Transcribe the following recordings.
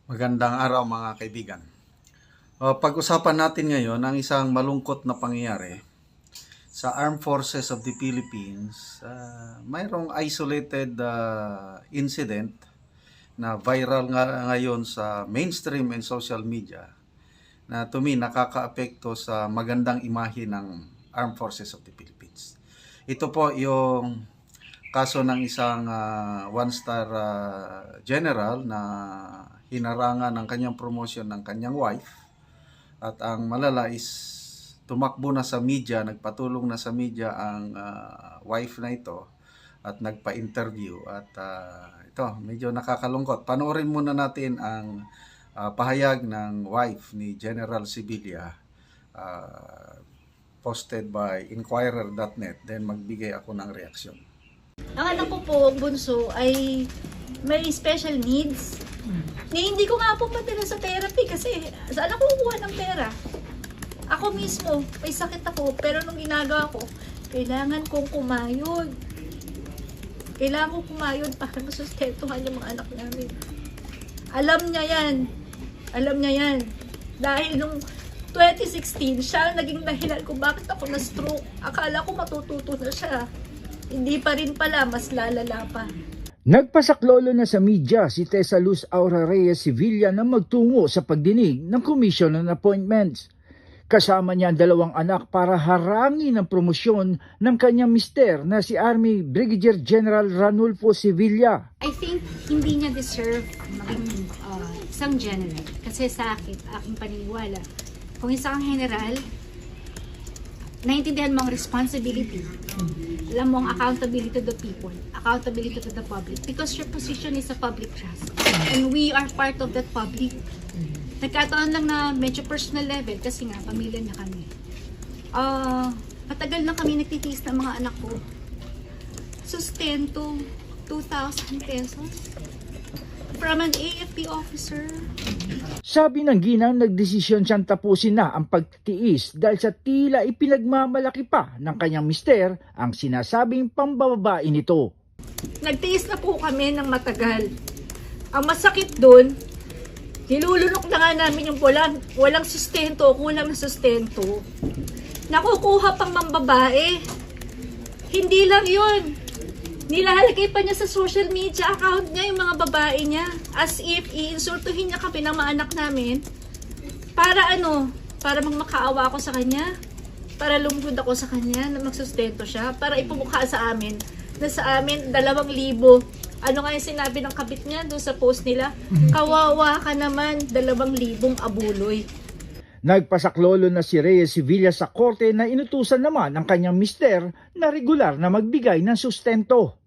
Magandang araw mga kaibigan. Pag-usapan natin ngayon ang isang malungkot na pangyayari sa Armed Forces of the Philippines. Mayroong isolated incident na viral nga ngayon sa mainstream and social media na to me nakakaapekto sa magandang imahe ng Armed Forces of the Philippines. Ito po yung kaso ng isang one-star general na hinarangan ng kanyang promotion ng kanyang wife, at ang malala is tumakbo na sa media, nagpatulong na sa media ang wife na ito at nagpa-interview, at ito medyo nakakalungkot. Panoorin muna natin ang pahayag ng wife ni General Sibilia, posted by Inquirer.net, then magbigay ako ng reaksyon. Ang anak ko po, bunso, ay may special needs. Hindi ko nga po matira sa therapy kasi saan ako kukuha ng pera? Ako mismo, may sakit ako, pero nung ginagawa ko, kailangan kong kumayod. Kailangan kong kumayod para masustentuhan yung mga anak namin. Alam niya yan. Alam niya yan. Dahil nung 2016, siya ang naging dahilan kung bakit ako na-stroke. Akala ko matututo na siya. Hindi pa rin pala, mas lalala pa. Nagpasaklolo na sa media si Tessa Luz Aura Reyes Sevilla na magtungo sa pagdinig ng Commission on Appointments. Kasama niya ang dalawang anak para harangin ang promosyon ng kanyang mister na si Army Brigadier General Ranulfo Sevilla. I think hindi niya deserve maging isang general. Kasi sa aking paniniwala, kung isang general, naintindihan mo ang responsibility. Alam mo ang accountability to the people, accountability to the public. Because your position is a public trust. And we are part of that public. Nagkataon lang na medyo personal level kasi nga, pamilya niya kami. Matagal na kami nagtitiis ng mga anak ko. Sustento, 2,000 pesos. From an AFP officer. Sabi ng ginang, nagdesisyon siyang tapusin na ang pagtitiis dahil sa tila ipinagmamalaki pa ng kanyang mister ang sinasabing pambababae nito. Nagtiis na po kami ng matagal. Ang masakit doon, nilulunok na nga namin yung walang sustento, kulang na sustento. Nakukuha pang mambabae. Hindi lang yun. Nilalagay pa niya sa social media account niya yung mga babae niya. As if iinsultuhin niya kami ng mga anak namin. Para ano? Para magmakaawa ako sa kanya? Para lumuhod ako sa kanya na magsustento siya? Para ipumukha sa amin na sa amin 2,000. Ano nga yung sinabi ng kabit niya doon sa post nila? Kawawa ka naman, 2,000 abuloy. Nagpasaklolo na si Reyes Sevilla sa korte na inutusan naman ang kanyang mister na regular na magbigay ng sustento.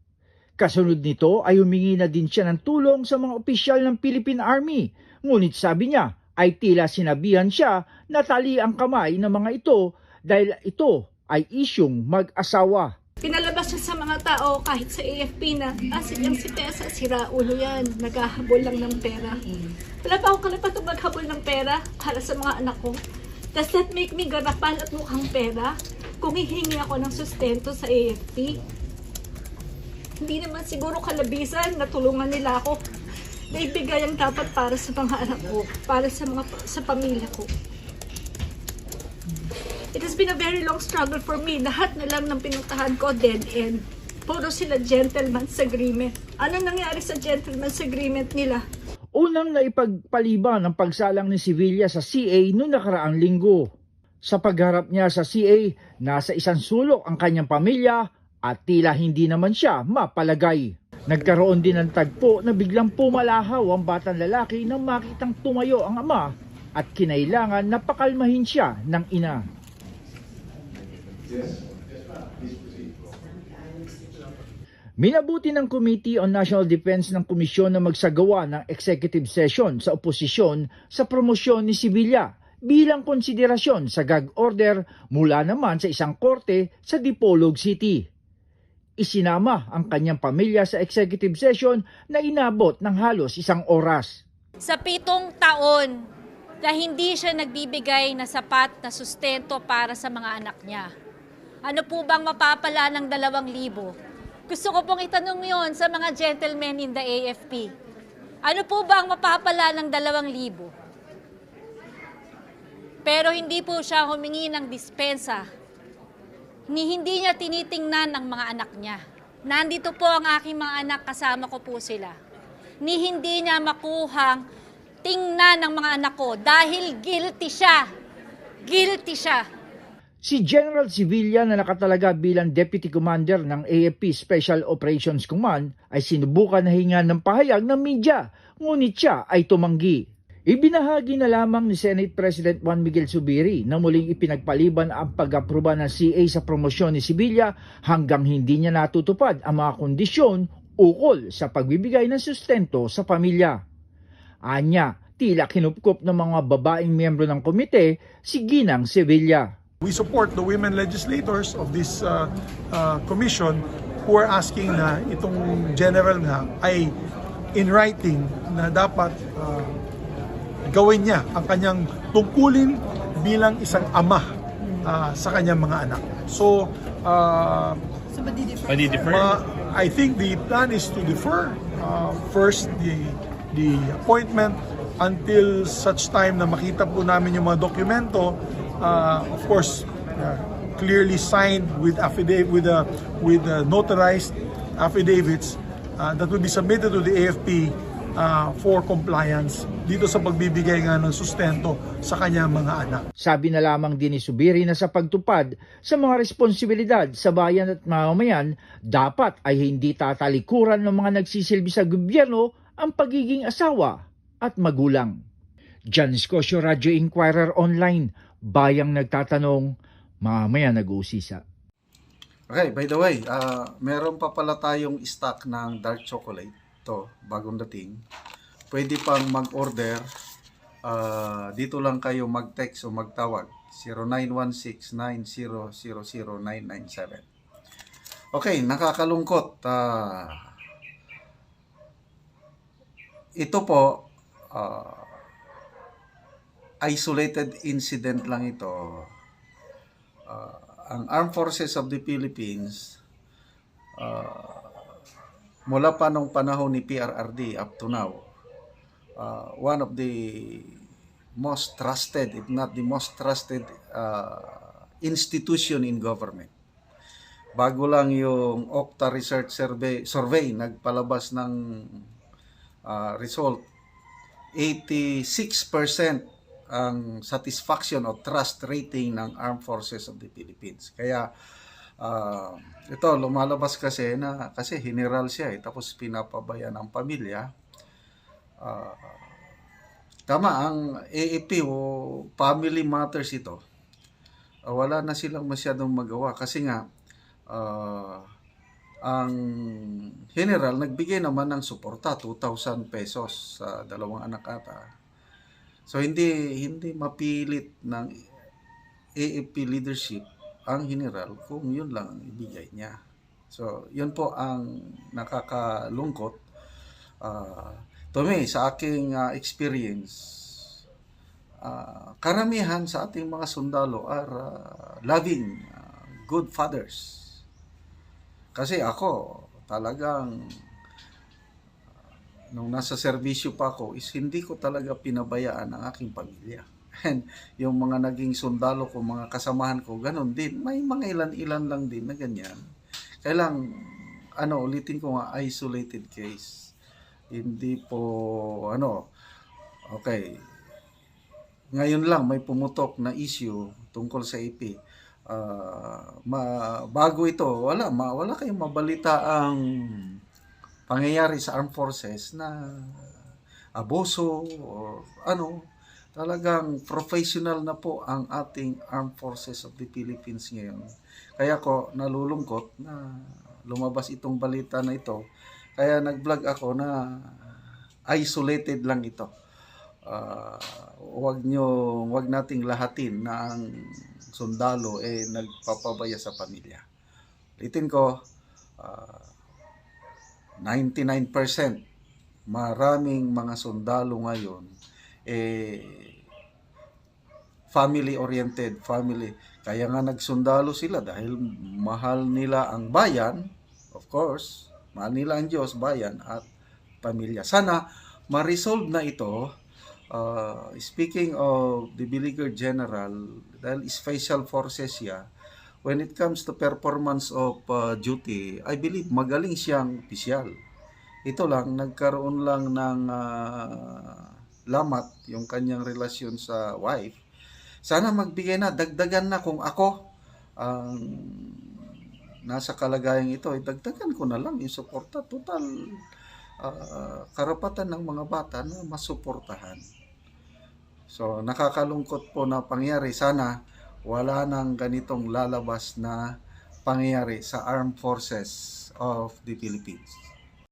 Kasunod nito ay humingi na din siya ng tulong sa mga opisyal ng Philippine Army. Ngunit sabi niya ay tila sinabihan siya na tali ang kamay ng mga ito dahil ito ay isyung mag-asawa. Pinalabas siya sa mga tao kahit sa AFP na yung si Tessa, sira ulo yan, naghahabol lang ng pera. Wala pa akong kalapatong maghabol ng pera para sa mga anak ko. Does that make me garapan at mukhang pera kung hihingi ako ng sustento sa AFP? Hindi naman siguro kalabisan na tulungan nila ako na ibigay ang dapat para sa mga anak ko, para sa pamilya ko. It has been a very long struggle for me. Lahat na lang ng pinuntahan ko, dead end. Puro sila gentleman's agreement. Ano nangyari sa gentleman's agreement nila? Unang naipagpaliban ang pagsalang ni Sevilla sa CA noong nakaraang linggo. Sa pagharap niya sa CA, nasa isang sulok ang kanyang pamilya at tila hindi naman siya mapalagay. Nagkaroon din ng tagpo na biglang pumalahaw ang batang lalaki nang makitang tumayo ang ama at kinailangan na pakalmahin siya ng ina. Minabuti ng Committee on National Defense ng komisyon na magsagawa ng executive session sa oposisyon sa promosyon ni Sevilla bilang konsiderasyon sa gag order mula naman sa isang korte sa Dipolog City. Isinama ang kanyang pamilya sa executive session na inabot ng halos 1 oras. Sa 7 taon na hindi siya nagbibigay na sapat na sustento para sa mga anak niya. Ano po bang mapapala ng 2,000? Gusto ko pong itanong yon sa mga gentlemen in the AFP. Ano po ba ang mapapala ng 2,000? Pero hindi po siya humingi ng dispensa. Hindi niya tinitingnan ang mga anak niya. Nandito po ang aking mga anak, kasama ko po sila. Hindi niya makuhang tingnan ng mga anak ko dahil guilty siya. Guilty siya. Si General Sevilla na nakatalaga bilang Deputy Commander ng AFP Special Operations Command ay sinubukan na hingan ng pahayag ng media, ngunit siya ay tumanggi. Ibinahagi na lamang ni Senate President Juan Miguel Zubiri na muling ipinagpaliban ang pag-aproba ng CA sa promosyon ni Sevilla hanggang hindi niya natutupad ang mga kondisyon ukol sa pagbibigay ng sustento sa pamilya. Anya, tila kinupkup ng mga babaeng miyembro ng komite si Ginang Sevilla. We support the women legislators of this commission who are asking na itong general nga ay in writing na dapat gawin niya ang kanyang tungkulin bilang isang ama sa kanyang mga anak. So, I think the plan is to defer first the appointment until such time na makita po namin yung mga dokumento, of course, clearly signed with affidavit, with notarized affidavits that will be submitted to the AFP for compliance dito sa pagbibigay nga ng sustento sa kanyang mga anak. Sabi na lamang din ni Zubiri na sa pagtupad sa mga responsibilidad sa bayan at mamamayan, dapat ay hindi tatalikuran ng mga nagsisilbi sa gobyerno ang pagiging asawa at magulang. Jan Scosio, Radio Inquirer Online, bayang nagtatanong, mamaya nag-uusisa. Okay, by the way, meron pa pala tayong stock ng dark chocolate. Ito, bagong dating. Pwede pang mag-order. Dito lang kayo mag-text o magtawag. 0916-9000-997. Okay, nakakalungkot. Ito po, isolated incident lang ito. Ang Armed Forces of the Philippines, mula pa nung panahon ni PRRD up to now, one of the most trusted, if not the most trusted institution in government. Bago lang yung Okta Research Survey nagpalabas ng result, 86% ang satisfaction o trust rating ng Armed Forces of the Philippines. Kaya ito lumalabas kasi na kasi general siya tapos pinapabayaan ang pamilya. Tama ang AFP o family matters ito. Wala na silang masyadong magawa kasi nga ang general nagbigay naman ng suporta 2,000 pesos sa dalawang anak ata. So hindi mapilit ng AFP leadership ang general kung yun lang ang ibigay niya. So yun po ang nakakalungkot. To me, sa aking experience, karamihan sa ating mga sundalo are loving, good fathers. Kasi ako, talagang, nung nasa serbisyo pa ako, is hindi ko talaga pinabayaan ang aking pamilya. And yung mga naging sundalo ko, mga kasamahan ko, ganun din. May mga ilan-ilan lang din na ganyan. Kailang, ulitin ko nga, isolated case. Hindi po, okay. Ngayon lang may pumutok na issue tungkol sa AP. Bago ito, wala kayong mabalita ang pangyayari sa armed forces na abuso o talagang professional na po ang ating Armed Forces of the Philippines ngayon. Kaya ko nalulungkot na lumabas itong balita na ito. Kaya nag-vlog ako na isolated lang ito. Wag nating lahatin na ang sundalo nagpapabaya sa pamilya. Ulitin ko, 99% maraming mga sundalo ngayon family-oriented, Kaya nga nagsundalo sila dahil mahal nila ang bayan, of course, mahal nila ang Diyos, bayan at pamilya. Sana ma-resolve na ito. Speaking of the Brigadier General, dahil special forces siya, when it comes to performance of duty, I believe magaling siyang opisyal. Ito lang, nagkaroon lang ng lamat yung kanyang relasyon sa wife. Sana magbigay na, dagdagan na kung ako ang nasa kalagayang ito, dagdagan ko na lang yung suporta. Total, karapatan ng mga bata na masuportahan. So, nakakalungkot po na pangyari. Sana wala nang ganitong lalabas na pangyayari sa Armed Forces of the Philippines.